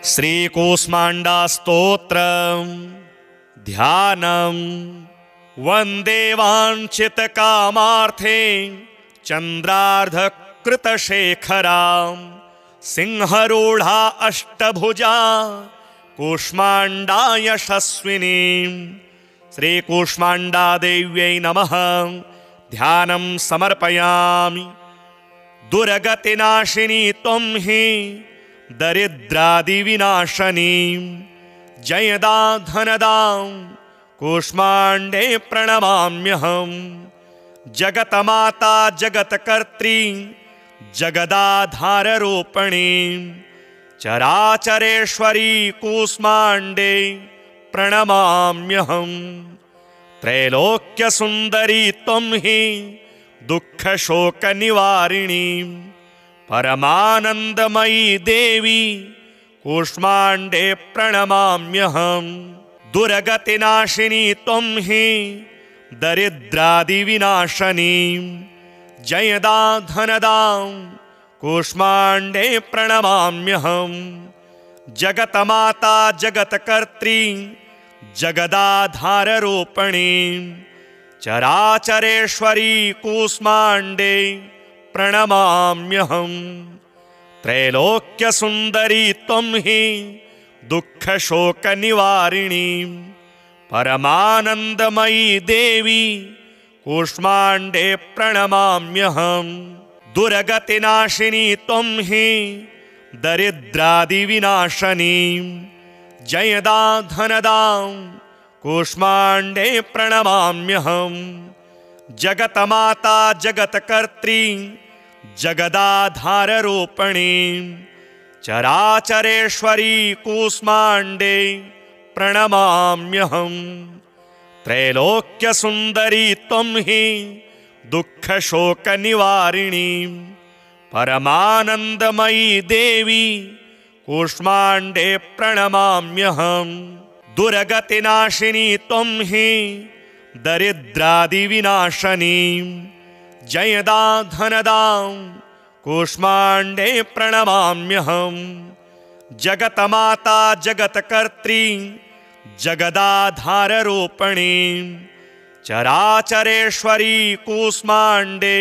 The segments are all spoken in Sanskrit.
श्रीकूष्माण्डास्तोत्रम् ध्यानम्। वन्दे वाञ्छितकामार्थे चन्द्रार्धकृतशेखरां सिंहरूढा अष्टभुजा कूष्माण्डा यशस्विनीं। श्रीकूष्माण्डादेव्यै नमः ध्यानं समर्पयामि। दुर्गतिनाशिनी त्वं हि दरिद्रादिविनाशनी। जयदा धनदां कूष्माण्डे प्रणमाम्यहम्। जगतमाता जगत्कर्त्री जगदाधाररूपिणी। चराचरेश्वरी कूष्माण्डे प्रणमाम्यहम्। त्रैलोक्यसुन्दरी त्वं हि दुःखशोकनिवारिणी। परमानन्दमयी देवी कूष्माण्डे प्रणमाम्यहम्। दुर्गतिनाशिनी त्वं हि दरिद्रादिविनाशनी। जयदा धनदां कूष्माण्डे प्रणमाम्यहम्। जगतमाता जगत्कर्त्री जगदाधाररूपिणी। चराचरेश्वरी कूष्माण्डे प्रणमाम्यहम्। त्रैलोक्यसुन्दरी त्वं हि दुःखशोकनिवारिणी। परमानन्दमयी देवी कूष्माण्डे प्रणमाम्यहम्। दुर्गतिनाशिनी त्वं हि दरिद्रादिविनाशनी। जयदा धनदां कूष्माण्डे प्रणमाम्यहम्। जगतमाता जगत्कर्त्री जगदाधाररूपिणी। चराचरेश्वरी कूष्माण्डे प्रणमाम्यहम्। त्रैलोक्यसुन्दरी त्वं हि दुःखशोकनिवारिणी। परमानन्दमयी देवी कूष्माण्डे प्रणमाम्यहम्। दुर्गतिनाशिनी त्वं हि दरिद्रादिविनाशनी। जयदा धनदां कूष्माण्डे प्रणमाम्यहम्। जगतमाता जगत्कर्त्री जगदाधाररूपिणी। चराचरेश्वरी कूष्माण्डे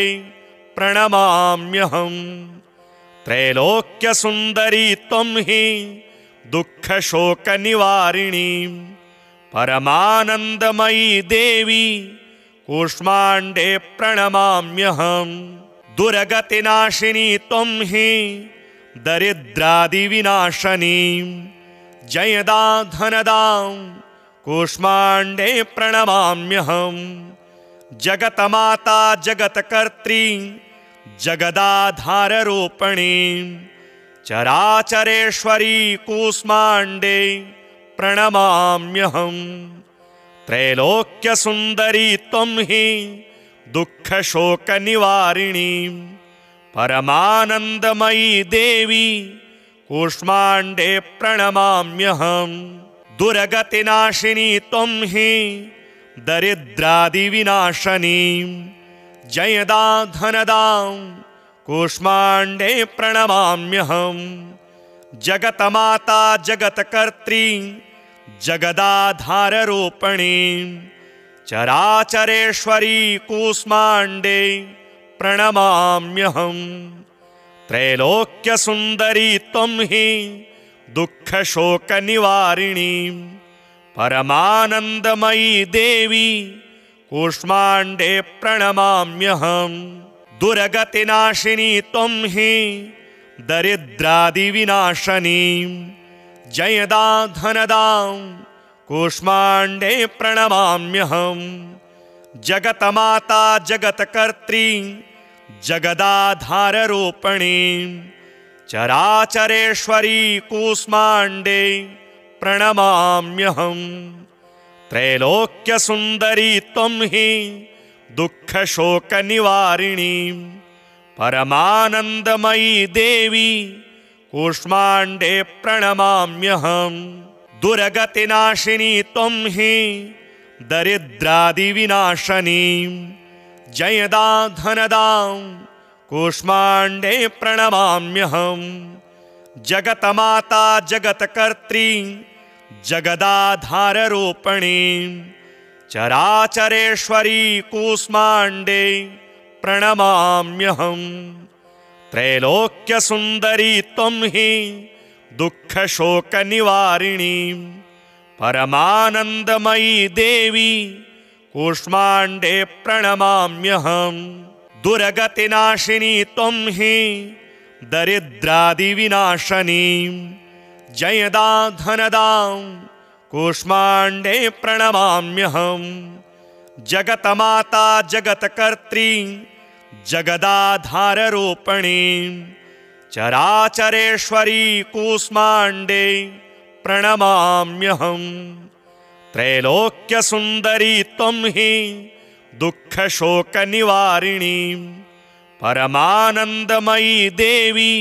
प्रणमाम्यहम्। त्रैलोक्यसुन्दरी त्वं हि दुःखशोकनिवारिणी। परमानन्दमयी देवी कूष्माण्डे प्रणमाम्यहम्। दुर्गतिनाशिनी त्वं हि दरिद्रादिविनाशनी। जयदा धनदां कूष्माण्डे प्रणमाम्यहम्। जगतमाता जगत्कर्त्री जगदाधाररूपिणी। चराचरेश्वरी कूष्माण्डे प्रणमाम्यहम्। त्रैलोक्यसुन्दरी त्वं हि दुःखशोकनिवारिणी। परमानन्दमयी देवी कूष्माण्डे प्रणमाम्यहम्। दुर्गतिनाशिनी त्वं हि दरिद्रादिविनाशनी। जयदा धनदां कूष्माण्डे प्रणमाम्यहम्। जगतमाता जगत्कर्त्री जगदाधाररूपिणी। चराचरेश्वरी कूष्माण्डे प्रणमाम्यहम्। त्रैलोक्यसुन्दरी त्वं हि दुःखशोकनिवारिणी। परमानन्दमयी देवी कूष्माण्डे प्रणमाम्यहम्। दुर्गतिनाशिनी त्वं हि दरिद्रादिविनाशनी। जयदा धनदां कूष्माण्डे प्रणमाम्यहम्। जगतमाता जगत्कर्त्री जगदाधाररूपिणी। चराचरेश्वरी कूष्माण्डे प्रणमाम्यहम्। त्रैलोक्यसुन्दरी त्वं हि दुःखशोकनिवारिणी। परमानन्दमयी देवी कूष्माण्डे प्रणमाम्यहम्। दुर्गतिनाशिनी त्वं हि दरिद्रादिविनाशनी। जयदा धनदां कूष्माण्डे प्रणमाम्यहम्। जगतमाता जगत्कर्त्री जगदाधाररूपिणी चराचरेश्वरी कूष्माण्डे प्रणमाम्यहम्। त्रैलोक्यसुन्दरी त्वं हि दुःखशोकनिवारिणी परमानन्दमयी देवी कूष्माण्डे प्रणमाम्यहम्। दुर्गतिनाशिनी त्वं हि दरिद्रादिविनाशनी जयदा धनदा कूष्माण्डे प्रणमाम्यहम्। जगतमाता जगत्कर्त्री जगदाधाररूपिणी चराचरेश्वरी कूष्माण्डे प्रणमाम्यहम्। त्रैलोक्यसुन्दरी त्वं हि दुःखशोकनिवारिणी परमानन्दमयी देवी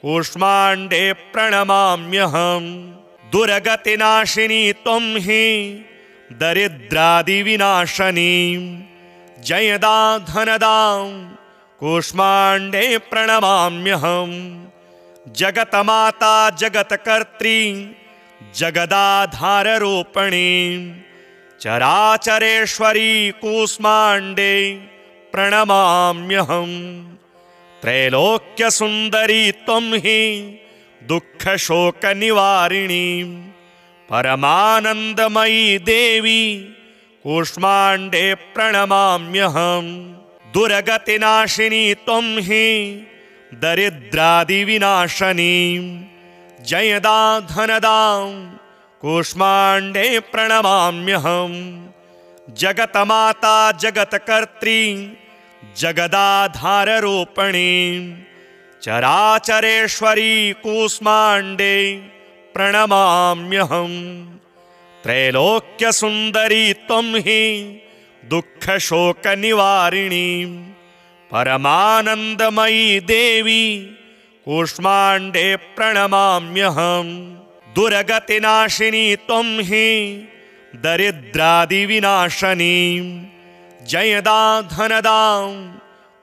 कूष्माण्डे प्रणमाम्यहम्। दुर्गतिनाशिनी त्वं हि दरिद्रादिविनाशनी जयदा धनदा कूष्माण्डे प्रणमाम्यहम्। जगतमाता जगत्कर्त्री जगदाधाररूपिणी चराचरेश्वरी कूष्माण्डे प्रणमाम्यहम्। त्रैलोक्यसुन्दरी त्वं हि दुःखशोकनिवारिणी परमानन्दमयी देवी कूष्माण्डे प्रणमाम्यहम्। दुर्गतिनाशिनी त्वं हि दरिद्रादिविनाशनी जयदा धनदा कूष्माण्डे प्रणमाम्यहम्। जगतमाता जगत्कर्त्री जगदाधाररूपिणी चराचरेश्वरी कूष्माण्डे प्रणमाम्यहम्। त्रैलोक्यसुन्दरी त्वं हि दुःखशोकनिवारिणी परमानन्दमयी देवी कूष्माण्डे प्रणमाम्यहम्। दुर्गतिनाशिनी त्वं हि दरिद्रादिविनाशनी जयदा धनदा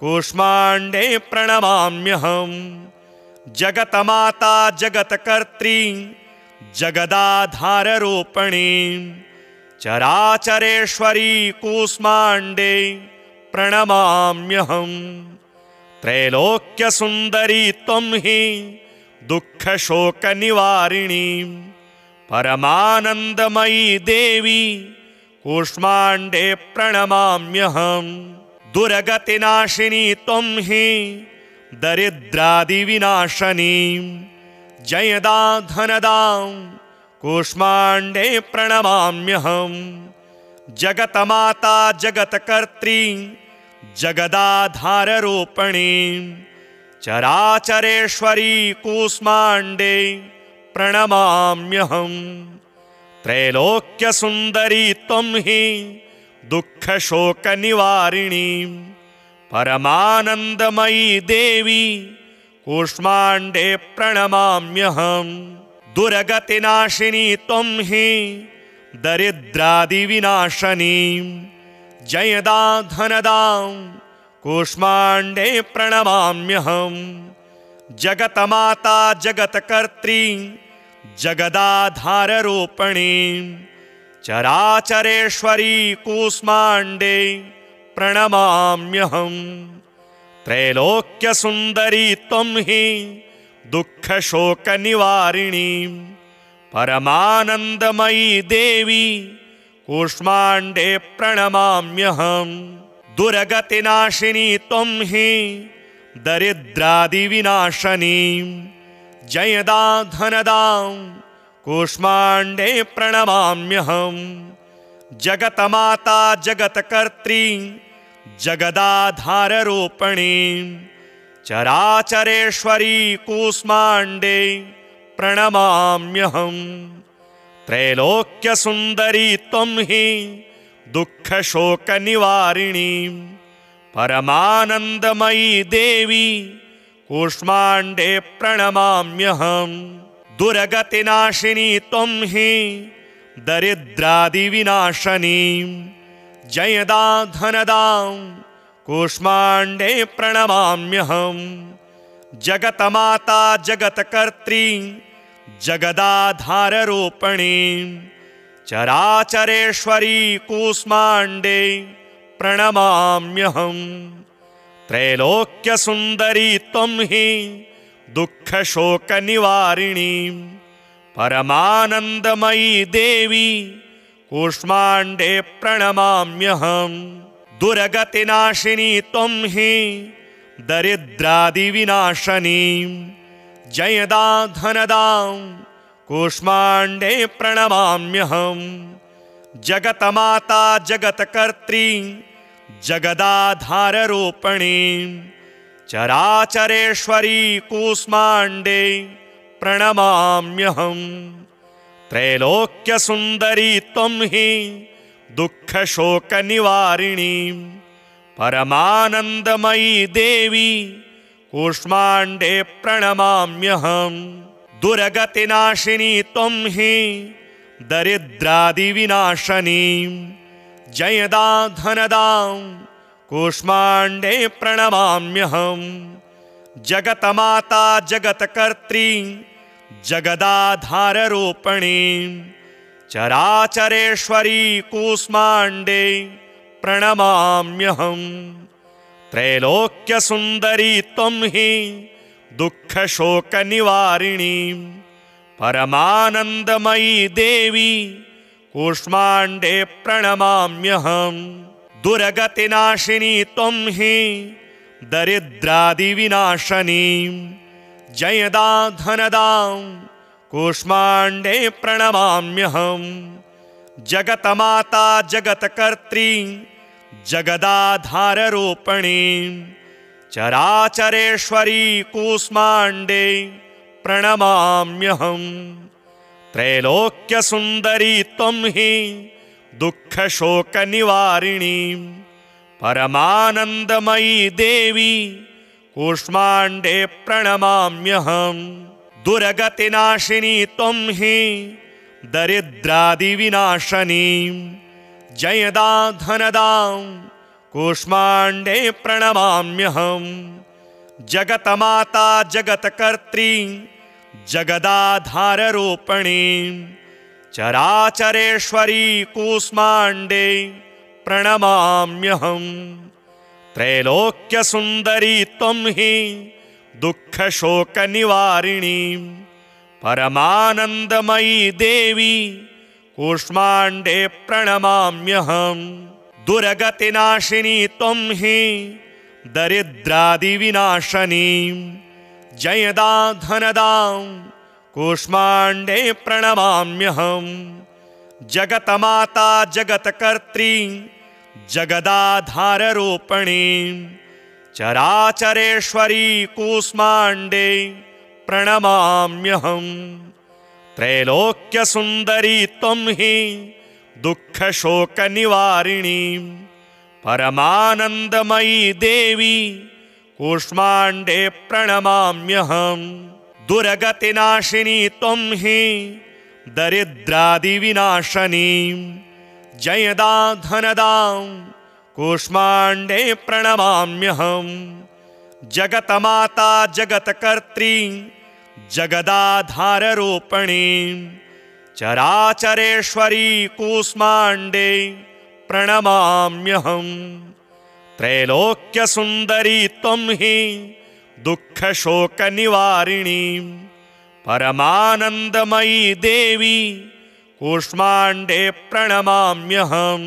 कूष्माण्डे प्रणमाम्यहम्। जगतमाता जगत्कर्त्री जगदाधाररूपिणी चराचरेश्वरी कूष्माण्डे प्रणमाम्यहम्। त्रैलोक्यसुन्दरी त्वं हि दुःखशोकनिवारिणी परमानन्दमयी देवी कूष्माण्डे प्रणमाम्यहम्। दुर्गतिनाशिनी त्वं हि दरिद्रादिविनाशनी जयदा धनदा कूष्माण्डे प्रणमाम्यहम्। जगतमाता जगत्कर्त्री जगदाधाररूपिणी चराचरेश्वरी कूष्माण्डे प्रणमाम्यहम्। त्रैलोक्यसुन्दरी त्वं हि दुःखशोकनिवारिणी परमानन्दमयी देवी कूष्माण्डे प्रणमाम्यहम्। दुर्गतिनाशिनी त्वं हि दरिद्रादिविनाशनी जयदा धनदा कूष्माण्डे प्रणमाम्यहम्। जगतमाता जगत्कर्त्री जगदाधाररूपिणी चराचरेश्वरी कूष्माण्डे प्रणमाम्यहम्। त्रैलोक्यसुन्दरी त्वं हि दुःखशोकनिवारिणी परमानन्दमयी देवी कूष्माण्डे प्रणमाम्यहम्। दुर्गतिनाशिनी त्वं हि दरिद्रादिविनाशनी जयदा धनदा कूष्माण्डे प्रणमाम्यहम्। जगतमाता जगत्कर्त्री जगदाधाररूपिणी चराचरेश्वरी कूष्माण्डे प्रणमाम्यहम्। त्रैलोक्यसुन्दरी त्वं हि दुःखशोकनिवारिणी परमानन्दमयी देवी कूष्माण्डे प्रणमाम्यहम्। दुर्गतिनाशिनी त्वं हि दरिद्रादिविनाशनी जयदा धनदा कूष्माण्डे प्रणमाम्यहम्। जगतमाता जगत्कर्त्री जगदाधाररूपिणी चराचरेश्वरी कूष्माण्डे प्रणमाम्यहम्। त्रैलोक्यसुन्दरी त्वं हि दुःखशोकनिवारिणी परमानन्दमयी देवी कूष्माण्डे प्रणमाम्यहम्। दुर्गतिनाशिनी त्वं हि दरिद्रादिविनाशनी जयदा धनदा कूष्माण्डे प्रणमाम्यहम्। जगतमाता जगत्कर्त्री जगदाधाररूपिणी चराचरेश्वरी कूष्माण्डे प्रणमाम्यहम्। त्रैलोक्यसुन्दरी त्वं हि दुःखशोकनिवारिणी परमानन्दमयी देवी कूष्माण्डे प्रणमाम्यहम्। दुर्गतिनाशिनी त्वं हि दरिद्रादिविनाशनी जयदा धनदा कूष्माण्डे प्रणमाम्यहम्। जगतमाता जगत्कर्त्री जगदाधाररूपिणी चराचरेश्वरी कूष्माण्डे प्रणमाम्यहम्। त्रैलोक्यसुन्दरी त्वं हि दुःखशोकनिवारिणी परमानन्दमयी देवी कूष्माण्डे प्रणमाम्यहम्। दुर्गतिनाशिनी त्वं हि दरिद्रादिविनाशनी जयदा धनदा कूष्माण्डे प्रणमाम्यहम्। जगतमाता जगत्कर्त्री जगदाधाररूपिणी चराचरेश्वरी कूष्माण्डे प्रणमाम्यहम्। त्रैलोक्यसुन्दरी त्वं हि दुःखशोकनिवारिणी परमानन्दमयी देवी कूष्माण्डे प्रणमाम्यहम्। दुर्गतिनाशिनी त्वं हि दरिद्रादिविनाशनी जयदा धनदा कूष्माण्डे प्रणमाम्यहम्। जगतमाता जगत्कर्त्री जगदाधाररूपिणी चराचरेश्वरी कूष्माण्डे प्रणमाम्यहम्। त्रैलोक्यसुन्दरी त्वं हि दुःखशोकनिवारिणी परमानन्दमयी देवी कूष्माण्डे प्रणमाम्यहम्। दुर्गतिनाशिनी त्वं हि दरिद्रादिविनाशनी जयदा धनदा कूष्माण्डे प्रणमाम्यहम्। जगतमाता जगत्कर्त्री जगदाधाररूपिणी चराचरेश्वरी कूष्माण्डे प्रणमाम्यहम्। त्रैलोक्यसुन्दरी त्वं हि दुःखशोकनिवारिणी परमानन्दमयी देवी कूष्माण्डे प्रणमाम्यहम्। दुर्गतिनाशिनी त्वं हि दरिद्रादिविनाशनी जयदा धनदा कूष्माण्डे प्रणमाम्यहम्। जगतमाता जगत्कर्त्री जगदाधाररूपिणी चराचरेश्वरी कूष्माण्डे प्रणमाम्यहम्। त्रैलोक्यसुन्दरी त्वं हि दुःखशोकनिवारिणी परमानन्दमयी देवी कूष्माण्डे प्रणमाम्यहम्।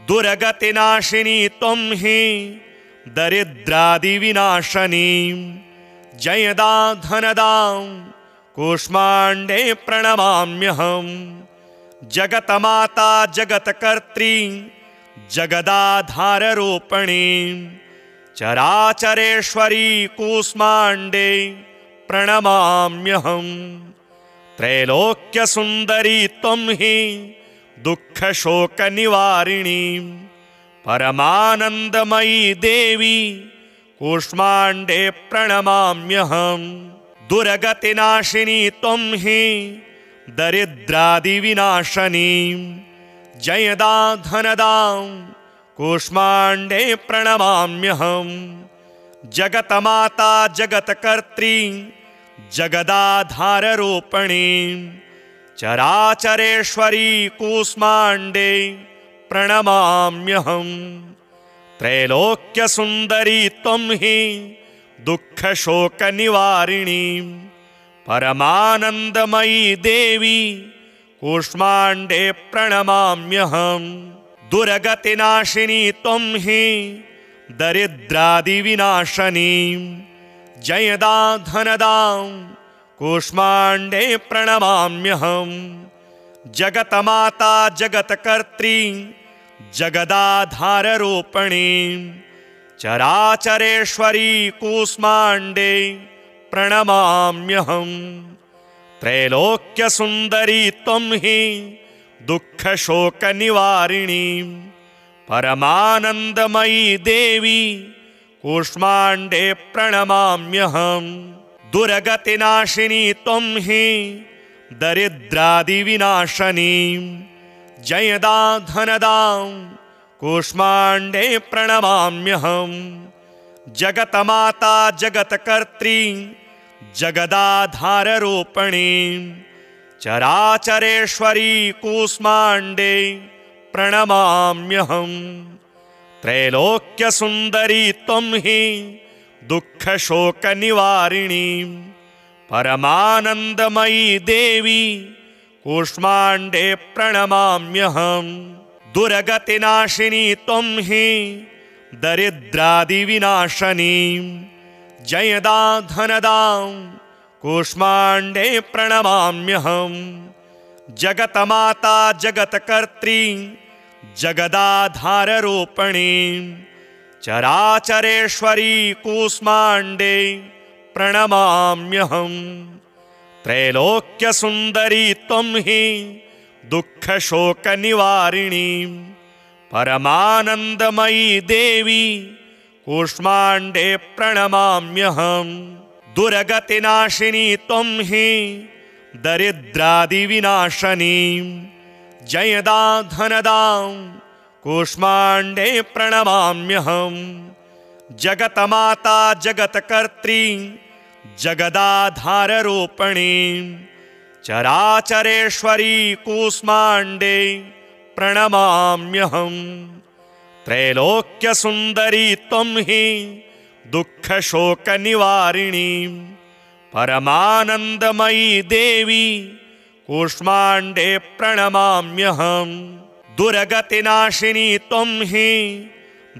दुर्गतिनाशिनी त्वं हि दरिद्रादिविनाशनी जयदा धनदा कूष्माण्डे प्रणमाम्यहम्। जगतमाता जगत्कर्त्री जगदाधाररूपिणी चराचरेश्वरी कूष्माण्डे प्रणमाम्यहम्। त्रैलोक्यसुन्दरी त्वं हि दुःखशोकनिवारिणी परमानन्दमयी देवी कूष्माण्डे प्रणमाम्यहम्। दुर्गतिनाशिनी त्वं हि दरिद्रादिविनाशनी जयदा धनदा कूष्माण्डे प्रणमाम्यहम्। जगतमाता जगत्कर्त्री जगदाधाररूपिणी चराचरेश्वरी कूष्माण्डे प्रणमाम्यहम्। त्रैलोक्यसुन्दरी त्वं हि दुःखशोकनिवारिणी परमानन्दमयी देवी कूष्माण्डे प्रणमाम्यहम्। दुर्गतिनाशिनी त्वं हि दरिद्रादिविनाशनी जयदा धनदां कूष्माण्डे प्रणमाम्यहम्। जगतमाता जगत्कर्त्री जगदाधाररूपिणी चराचरेश्वरी कूष्माण्डे प्रणमाम्यहम्। त्रैलोक्यसुन्दरी त्वं हि दुःखशोकनिवारिणी परमानन्दमयी देवी कूष्माण्डे प्रणमाम्यहम्। दुर्गतिनाशिनी त्वं हि दरिद्रादिविनाशनी जयदा धनदां कूष्माण्डे प्रणमाम्यहम्। जगतमाता जगत्कर्त्री जगदाधाररूपिणी चराचरेश्वरी कूष्माण्डे प्रणमाम्यहम्। त्रैलोक्यसुन्दरी त्वं हि दुःखशोकनिवारिणी परमानन्दमयी देवी कूष्माण्डे प्रणमाम्यहम्। दुर्गतिनाशिनी त्वं हि दरिद्रादिविनाशनी जयदा धनदां कूष्माण्डे प्रणमाम्यहम्। जगतमाता जगत्कर्त्री जगदाधाररूपिणी चराचरेश्वरी कूष्माण्डे प्रणमाम्यहम्। त्रैलोक्यसुन्दरी त्वं हि दुःखशोकनिवारिणी परमानन्दमयी देवी कूष्माण्डे प्रणमाम्यहम्। दुर्गतिनाशिनी त्वं हि दरिद्रादिविनाशनी जयदा धनदां कूष्माण्डे प्रणमाम्यहम्। जगतमाता जगत्कर्त्री जगदाधाररूपिणी चराचरेश्वरी कूष्माण्डे प्रणमाम्यहम्। त्रैलोक्यसुन्दरी त्वं हि दुःखशोकनिवारिणी परमानन्दमयी देवी कूष्माण्डे प्रणमाम्यहम्। दुर्गतिनाशिनी त्वं हि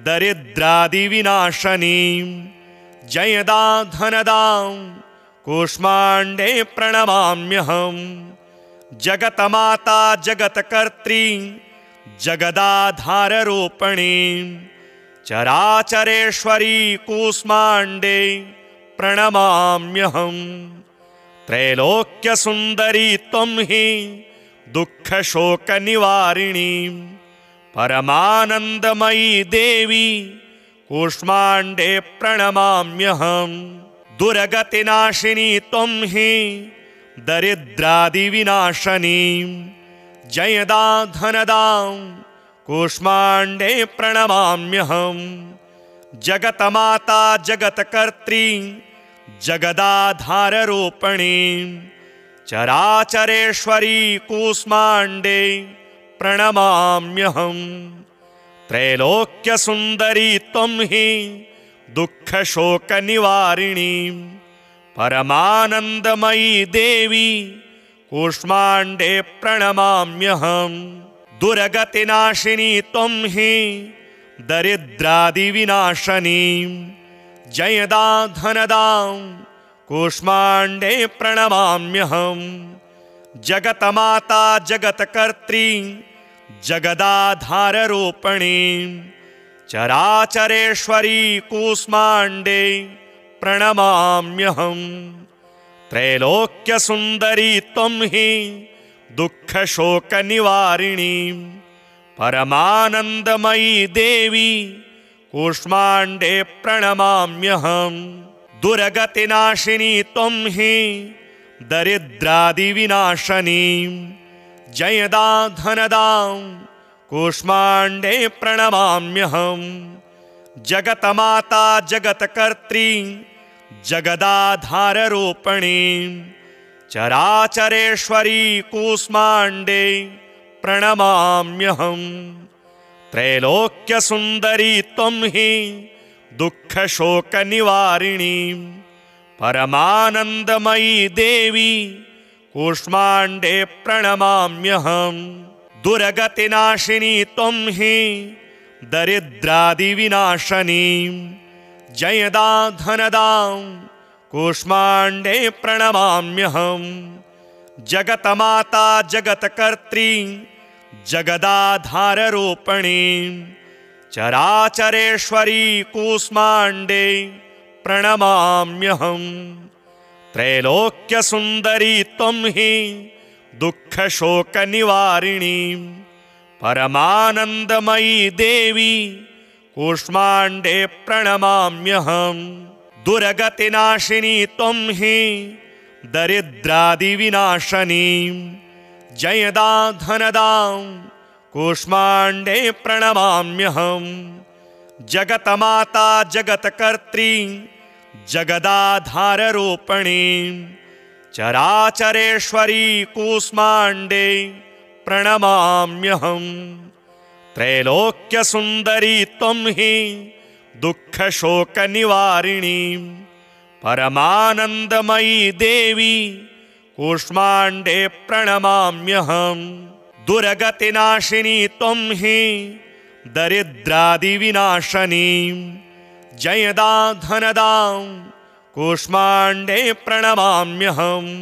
दरिद्रादिविनाशनी जयदा धनदां कूष्माण्डे प्रणमाम्यहम्। जगतमाता जगत्कर्त्री जगदाधाररूपिणी चराचरेश्वरी कूष्माण्डे प्रणमाम्यहम्। त्रैलोक्यसुन्दरी त्वं हि दुःखशोकनिवारिणी परमानन्दमयी देवी कूष्माण्डे प्रणमाम्यहम्। दुर्गतिनाशिनी त्वं हि दरिद्रादिविनाशनी जयदा धनदां कूष्माण्डे प्रणमाम्यहम्। जगतमाता जगत्कर्त्री जगदाधाररूपिणी चराचरेश्वरी कूष्माण्डे प्रणमाम्यहम्। त्रैलोक्यसुन्दरी त्वं हि दुःखशोकनिवारिणी परमानन्दमयी देवी कूष्माण्डे प्रणमाम्यहम्। दुर्गतिनाशिनी त्वं हि दरिद्रादिविनाशनी जयदा धनदां कूष्माण्डे प्रणमाम्यहम्। जगतमाता जगत्कर्त्री जगदाधाररूपिणी चराचरेश्वरी कूष्माण्डे प्रणमाम्यहम्। त्रैलोक्यसुन्दरी त्वं हि दुःखशोकनिवारिणी परमानन्दमयी देवी कूष्माण्डे प्रणमाम्यहम्। दुर्गतिनाशिनी त्वं हि दरिद्रादिविनाशनी जयदा धनदां कूष्माण्डे प्रणमाम्यहम्। जगतमाता जगत्कर्त्री जगदाधाररूपिणी चराचरेश्वरी कूष्माण्डे प्रणमाम्यहम्। त्रैलोक्यसुन्दरी त्वं हि दुःखशोकनिवारिणी परमानन्दमयी देवी कूष्माण्डे प्रणमाम्यहम्। दुर्गतिनाशिनी त्वं हि दरिद्रादिविनाशनी जयदा धनदा कूष्माण्डे प्रणमाम्यहम्। जगतमाता जगत्कर्त्री जगदाधाररूपिणी चराचरेश्वरी कूष्माण्डे प्रणमाम्यहम्। त्रैलोक्यसुन्दरी त्वं हि दुःखशोकनिवारिणी परमानन्दमयी देवी कूष्माण्डे प्रणमाम्यहम्। दुर्गतिनाशिनी त्वं हि दरिद्रादिविनाशनी जयदा धनदा कूष्माण्डे प्रणमाम्यहम्। जगतमाता जगत्कर्त्री जगदाधाररूपिणी चराचरेश्वरी कूष्माण्डे प्रणमाम्यहम्। त्रैलोक्यसुन्दरी त्वं हि दुःखशोकनिवारिणी परमानन्दमयी देवी कूष्माण्डे प्रणमाम्यहम्। दुर्गतिनाशिनी त्वं हि दरिद्रादिविनाशनी जयदा धनदा कूष्माण्डे प्रणमाम्यहम्।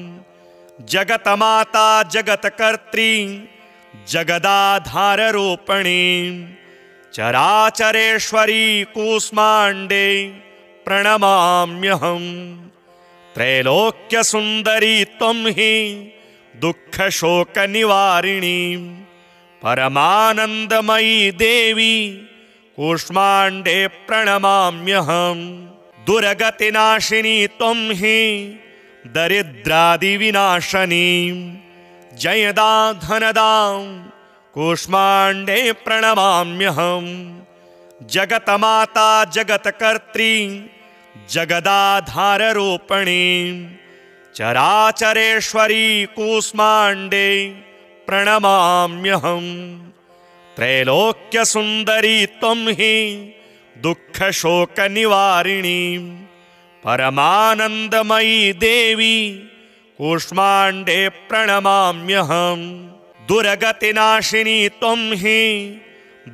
जगतमाता जगत्कर्त्री जगदाधाररूपिणी चराचरेश्वरी कूष्माण्डे प्रणमाम्यहम्। त्रैलोक्यसुन्दरी त्वं हि दुःखशोकनिवारिणी परमानन्दमयी देवी कूष्माण्डे प्रणमाम्यहम्। दुर्गतिनाशिनी त्वं हि दरिद्रादिविनाशनी जयदा धनदा कूष्माण्डे प्रणमाम्यहम्। जगतमाता जगत्कर्त्री जगदाधाररूपिणी चराचरेश्वरी कूष्माण्डे प्रणमाम्यहम्। त्रैलोक्यसुन्दरी त्वं हि दुःखशोकनिवारिणी परमानन्दमयी देवी कूष्माण्डे प्रणमाम्यहम्। दुर्गतिनाशिनी त्वं हि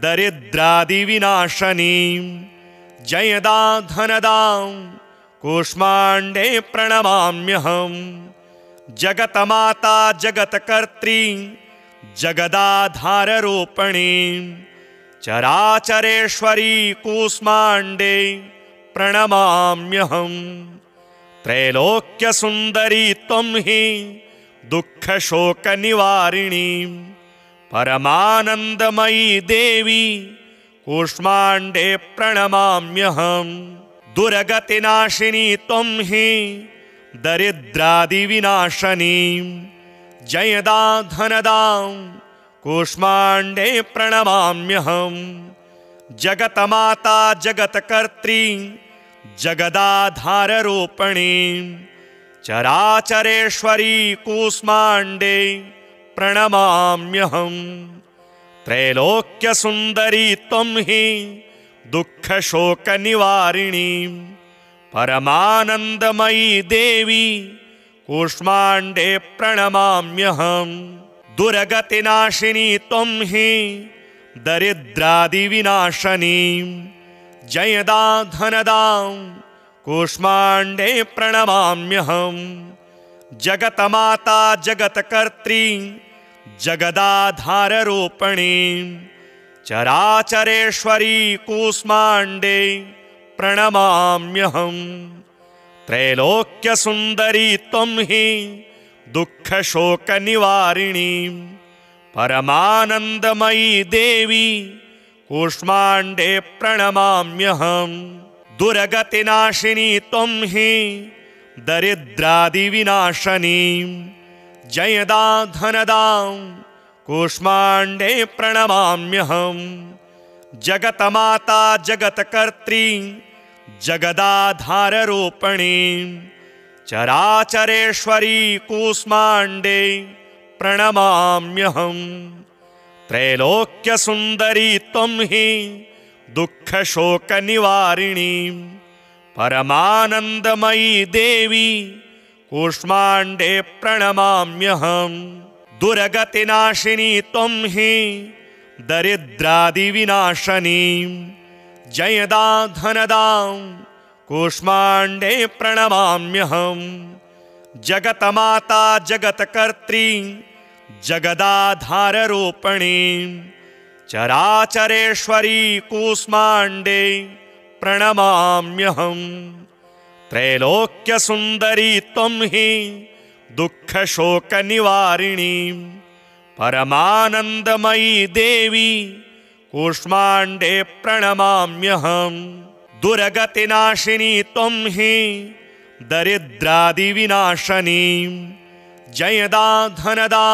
दरिद्रादिविनाशनी जयदा धनदा कूष्माण्डे प्रणमाम्यहम्। जगतमाता जगत्कर्त्री जगदाधाररूपिणी चराचरेश्वरी कूष्माण्डे प्रणमाम्यहम्। त्रैलोक्यसुन्दरी त्वं हि दुःखशोकनिवारिणी परमानन्दमयी देवी कूष्माण्डे प्रणमाम्यहम्। दुर्गतिनाशिनी त्वं हि दरिद्रादिविनाशनी जयदा धनदा कूष्माण्डे प्रणमाम्यहम्। जगतमाता जगत्कर्त्री जगदाधाररूपिणी चराचरेश्वरी कूष्माण्डे प्रणमाम्यहम्। त्रैलोक्यसुन्दरी त्वं हि दुःखशोकनिवारिणी परमानन्दमयी देवी कूष्माण्डे प्रणमाम्यहम्। दुर्गतिनाशिनी त्वं हि दरिद्रादिविनाशनी जयदा धनदा कूष्माण्डे प्रणमाम्यहम्। जगतमाता जगत्कर्त्री जगदाधाररूपिणी चराचरेश्वरी कूष्माण्डे प्रणमाम्यहम्। त्रैलोक्यसुन्दरी त्वं हि दुःखशोकनिवारिणी परमानन्दमयी देवी कूष्माण्डे प्रणमाम्यहम्। दुर्गतिनाशिनी त्वं हि दरिद्रादिविनाशनी जयदा धनदा कूष्माण्डे प्रणमाम्यहम्। जगतमाता जगत्कर्त्री जगदाधाररूपिणी चराचरेश्वरी कूष्माण्डे प्रणमाम्यहम्। त्रैलोक्यसुन्दरी त्वं हि दुःखशोकनिवारिणी परमानन्दमयी देवी कूष्माण्डे प्रणमाम्यहम्। दुर्गतिनाशिनी त्वं हि दरिद्रादिविनाशनी जयदा धनदा कूष्माण्डे प्रणमाम्यहम्। जगतमाता जगत्कर्त्री जगदाधाररूपिणी चराचरेश्वरी कूष्माण्डे प्रणमाम्यहम्। त्रैलोक्यसुन्दरी त्वं हि दुःखशोकनिवारिणी परमानन्दमयी देवी कूष्माण्डे प्रणमाम्यहम्। दुर्गतिनाशिनी त्वं हि दरिद्रादिविनाशनी जयदा धनदा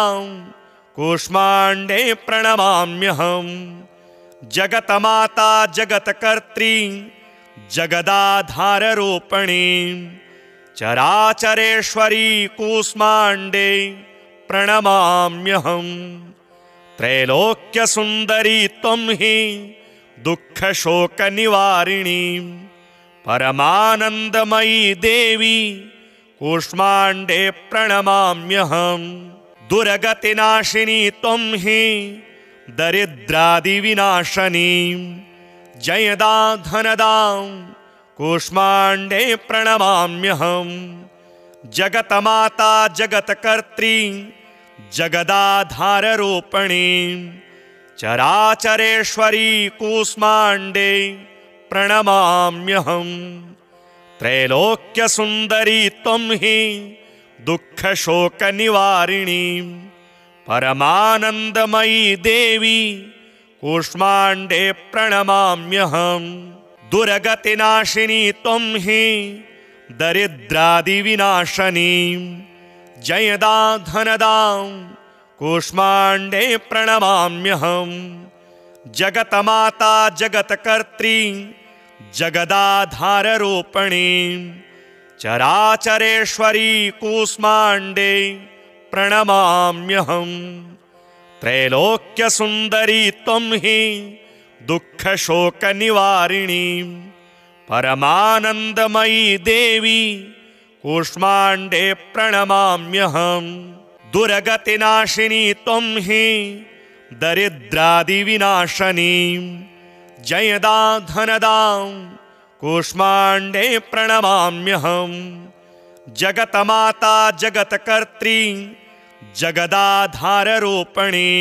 कूष्माण्डे प्रणमाम्यहम्। जगतमाता जगत्कर्त्री जगदाधाररूपिणी चराचरेश्वरी कूष्माण्डे प्रणमाम्यहम्। त्रैलोक्यसुन्दरी त्वं हि दुःखशोकनिवारिणी परमानन्दमयी देवी कूष्माण्डे प्रणमाम्यहम्। दुर्गतिनाशिनी त्वं हि दरिद्रादिविनाशनी जयदा धनदा कूष्माण्डे प्रणमाम्यहम्। जगतमाता जगत्कर्त्री जगदाधाररूपिणी चराचरेश्वरी कूष्माण्डे प्रणमाम्यहम्। त्रैलोक्यसुन्दरी त्वं हि दुःखशोकनिवारिणी परमानन्दमयी देवी कूष्माण्डे प्रणमाम्यहम्। दुर्गतिनाशिनी त्वं हि दरिद्रादिविनाशनी जयदा धनदा कूष्माण्डे प्रणमाम्यहम्। जगतमाता जगत्कर्त्री जगदाधाररूपिणी चराचरेश्वरी कूष्माण्डे प्रणमाम्यहम्। त्रैलोक्यसुन्दरी त्वं हि दुःखशोकनिवारिणी परमानन्दमयी देवी कूष्माण्डे प्रणमाम्यहम्। दुर्गतिनाशिनी त्वं हि दरिद्रादिविनाशनी जयदा धनदा कूष्माण्डे प्रणमाम्यहम्। जगतमाता जगत्कर्त्री जगदाधाररूपिणी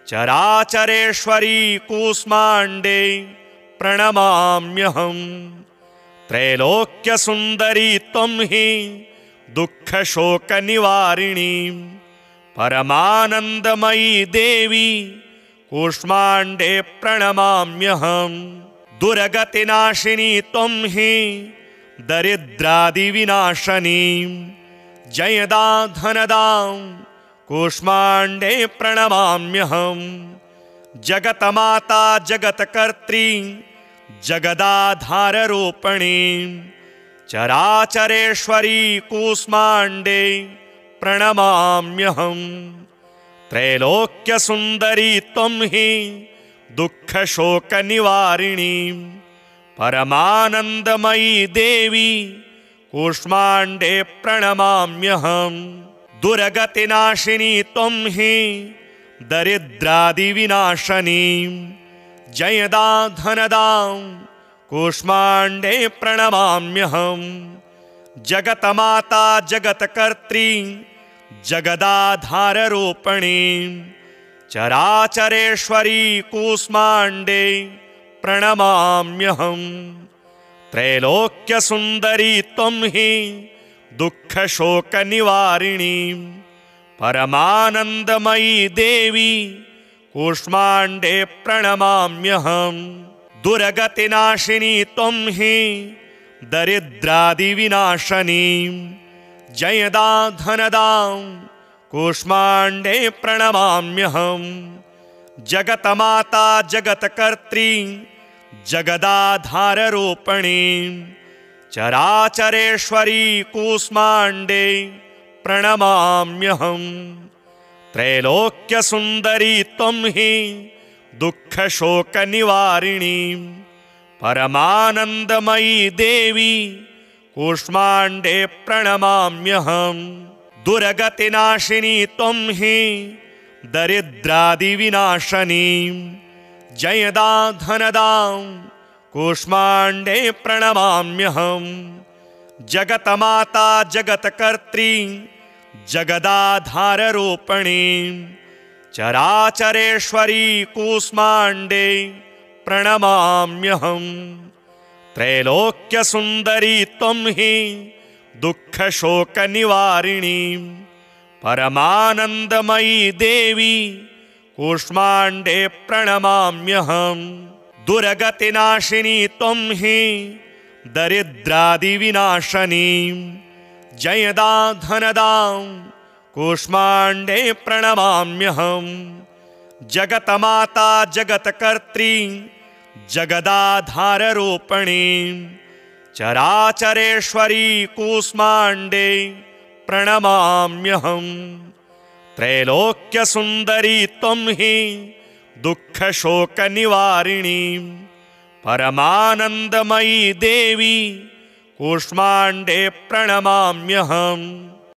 चराचरेश्वरी कूष्माण्डे प्रणमाम्यहम्। त्रैलोक्यसुन्दरी त्वं हि दुःखशोकनिवारिणी परमानन्दमयी देवी कूष्माण्डे प्रणमाम्यहम्। दुर्गतिनाशिनी त्वं हि दरिद्रादिविनाशनी जयदा धनदा कूष्माण्डे प्रणमाम्यहम्। जगतमाता जगत्कर्त्री जगदाधाररूपिणी चराचरेश्वरी कूष्माण्डे प्रणमाम्यहम्। त्रैलोक्यसुन्दरी त्वं हि दुःखशोकनिवारिणी परमानन्दमयी देवी कूष्माण्डे प्रणमाम्यहम्। दुर्गतिनाशिनी त्वं हि दरिद्रादिविनाशनी जयदा धनदा कूष्माण्डे प्रणमाम्यहम्। जगतमाता जगत्कर्त्री जगदाधाररूपिणी चराचरेश्वरी कूष्माण्डे प्रणमाम्यहम्। त्रैलोक्यसुन्दरी त्वं हि दुःखशोकनिवारिणी परमानन्दमयी देवी कूष्माण्डे प्रणमाम्यहम्। दुर्गतिनाशिनी त्वं हि दरिद्रादिविनाशनी जयदा धनदा कूष्माण्डे प्रणमाम्यहम्। जगतमाता जगत्कर्त्री जगदाधाररूपिणी चराचरेश्वरी कूष्माण्डे प्रणमाम्यहम्। त्रैलोक्यसुन्दरी त्वं हि दुःखशोकनिवारिणी परमानन्दमयी देवी कूष्माण्डे प्रणमाम्यहम्। दुर्गतिनाशिनी त्वं हि दरिद्रादिविनाशनी जयदा धनदा कूष्माण्डे प्रणमाम्यहम्। जगतमाता जगत्कर्त्री जगदाधाररूपिणी चराचरेश्वरी कूष्माण्डे प्रणमाम्यहम्। त्रैलोक्यसुन्दरी त्वं हि दुःखशोकनिवारिणी परमानन्दमयी देवी कूष्माण्डे प्रणमाम्यहम्। दुर्गतिनाशिनी त्वं हि दरिद्रादिविनाशनी जयदा धनदा कूष्माण्डे प्रणमाम्यहम्। जगतमाता जगत्कर्त्री जगदाधाररूपिणी चराचरेश्वरी कूष्माण्डे प्रणमाम्यहम्। त्रैलोक्यसुन्दरी त्वं हि दुःखशोकनिवारिणी परमानन्दमयी देवी कूष्माण्डे प्रणमाम्यहम्।